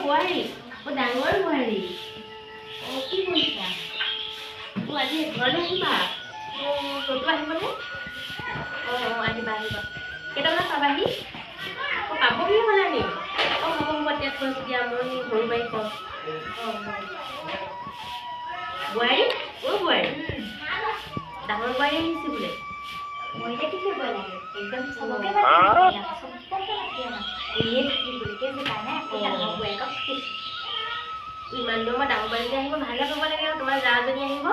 বোৱাৰী ডাঙৰ বোৱাৰী কি কৰিছা আজি ঘৰলৈ আহিবা ক'তো আহিবনে আহিবা আহিবা কেইটামানত পাবাহি পাবহি হ'লা নি হ'ব এতিয়া থৈছোঁ দিয়া মই সৰু বাৰী কম বোৱাৰী বোৱাৰী ডাঙৰ বোৱাৰী আহিছে বোলে মই এতিয়া কি কৰিব লাগে একদম চবকে ইমান দিনৰ মই ডাঙৰ বাৰীলৈ আহিব ভালে পাব লাগে আৰু তোমাৰ জাজনী আহিব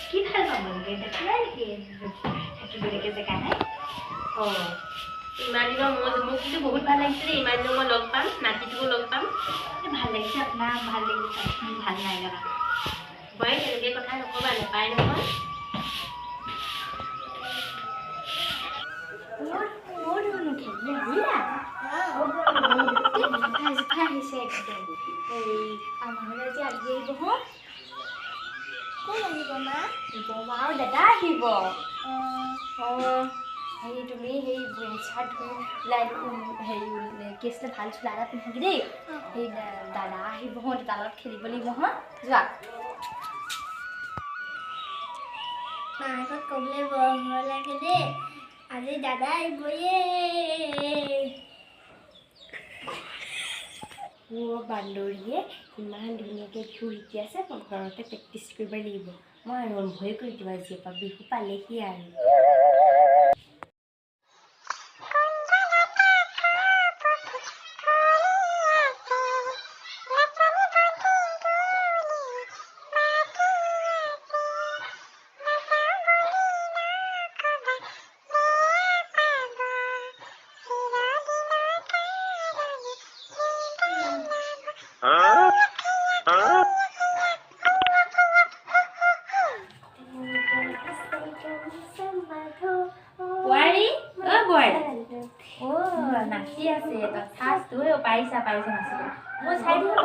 কি ভাল পাব থাকিবলৈকে জেগা নাই ইমান দিনৰ মোক কিন্তু বহুত ভাল লাগিছে দেই ইমান দিনৰ মই লগ পাম নাতিটোকো লগ পাম ভাল লাগিছে আপোনাৰ ভাল লাগিছে ভাল নাই লগা বোৱাৰী তেনেকৈ কথা নক'বা নাপায় নহয় দাদা আহিব হেৰি তুমি সেই চাৰ্ট হেৰি কি আছিলে ভাল চোলা এটা পিন্ধাবি দেই সেই দাদা আহিব দাদাৰ লগত খেলিব লাগিব যোৱা মাহঁতক ক'বলৈ বৰ ভয় লাগে দেই আজি দাদা আহিবয়ে মোৰ বান্দৰীয়ে ইমান ধুনীয়াকৈ বিহু শিকি আছে মই ঘৰতে প্ৰেক্টিচ কৰিব লাগিব মই আৰম্ভই কৰি দিওঁ আজিৰ পৰা বিহু পালেহি আৰু নাচি আছে পাৰিছা নাচিব মই চাই দিওঁ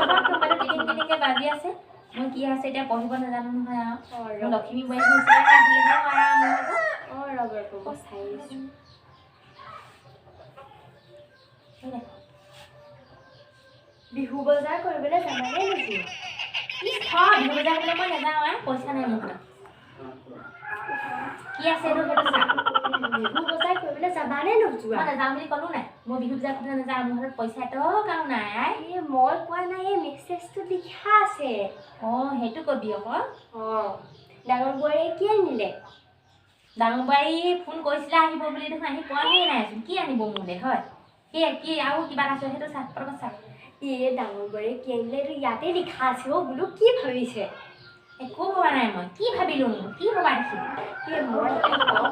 কেনেকৈ বাজি আছে মই কি আছে এতিয়া পঢ়িব নাজানো নহয় আৰু লক্ষ্মী বোৱাৰী আহিলেহে ৰ'ব চাই আছোঁ বিহু বজাৰ কৰিবলৈ জানানে নেকি বিহু বজাৰ কৰিবলৈ মই নাযাওঁ পইচা নাই মোৰ কি আছে সেইটো চা বিহু বজাৰ কৰিবলৈ যাবানে নোযোৱা মই নাযাওঁ বুলি ক'লো নাই মই বিহু বজাৰ কৰিবলৈ নাযাওঁ মোৰ হাতত পইচা এটকাও নাই মই কোৱা নাই এই মেছেজটো লিখা আছে সেইটো কবি আকৌ ডাঙৰ বোৱাৰীয়ে কি আনিলে ডাঙৰ বোৱাৰী ফোন কৰিছিলে আহিব বুলি দেখোন আহি পোৱাহিয়ে নাইচোন কি আনিব মোলৈ হয় কি আৰু কিবা আছে সেইটো চা পটককৈ চা ডাঙৰ বোৱাৰীয়ে কি আনিলে এইটো ইয়াতে লিখা আছে বোলো কি ভাবিছে একো ভবা নাই মই কি ভাবিলো কি ভবা দেখিলোঁ মই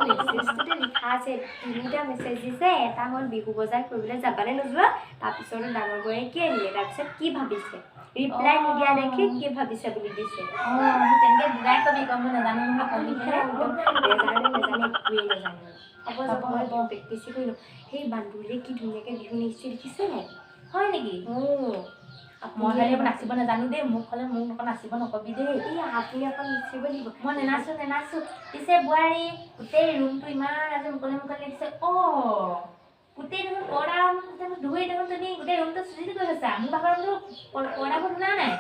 মেছেজটোতে লিখা আছে 3টা মেছেজ দিছে এটা হ'ল বিহু বজাৰ কৰিবলৈ যাবানে নোযোৱা তাৰপিছত ডাঙৰ বোৱাৰীয়ে কি আনিলে তাৰপিছত কি ভাবিছে ৰিপ্লাই নিদিয়া দেখি কি ভাবিছে বুলি দিছে তেনেকৈ বুজাই কবি মই নাজানো নহয় কবিহে নেজানে একোৱেই নাজানে হ'ব যাব প্ৰেক্টিচ কৰিলোঁ সেই বান্ধৱীয়ে কি ধুনীয়াকৈ বিহু নিশ্চয় দেখিছে নাই হয় নেকি মই খালি নাচিব নাজানো দেই মোক হ'লে মোক অকণ নাচিব নকবি দেই আপুনি অকণ নাচিব লাগিব মই নেনাচো পিছে বোৱাৰী গোটেই ৰুমটো ইমান আজি মুকলি লাগিছে গোটেই দেখোন পৰ্দা ধুই দেখোন তুমি গোটেই ৰুমটো চুজি কৰি আছা মোৰ ভাগৰ ৰুমটো পৰ্দাবোৰ ধুলা নাই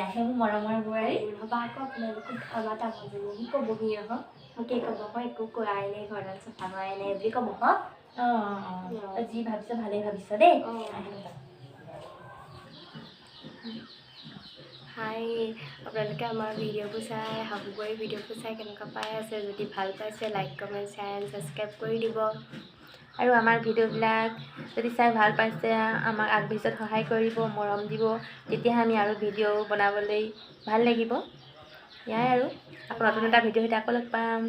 সেইবোৰ মৰমৰ বোৱাৰী নহ'বা আকৌ আপোনালোকক ধমা তামোলজনী ক'বহি মোক ক'ব একো কৰাই নাই ঘৰডাল চফা কৰাই নাই বুলি ক'ব যি ভাবিছ ভালেই ভাবিছ দেই হাই আপোনালোকে আমাৰ ভিডিঅ'বোৰ চাই শাহু বোৱাৰী ভিডিঅ'বোৰ চাই কেনেকুৱা পাই আছে যদি ভাল পাইছে like comment share and subscribe কৰি দিব আৰু আমাৰ ভিডিঅ'বিলাক যদি চাই ভাল পাইছে আমাক আগভৱিষ্যত সহায় কৰিব মৰম দিব তেতিয়াহে আমি আৰু ভিডিঅ' বনাবলৈ ভাল লাগিব ইয়াই আৰু আকৌ নতুন এটা ভিডিঅ' সৈতে আকৌ লগ পাম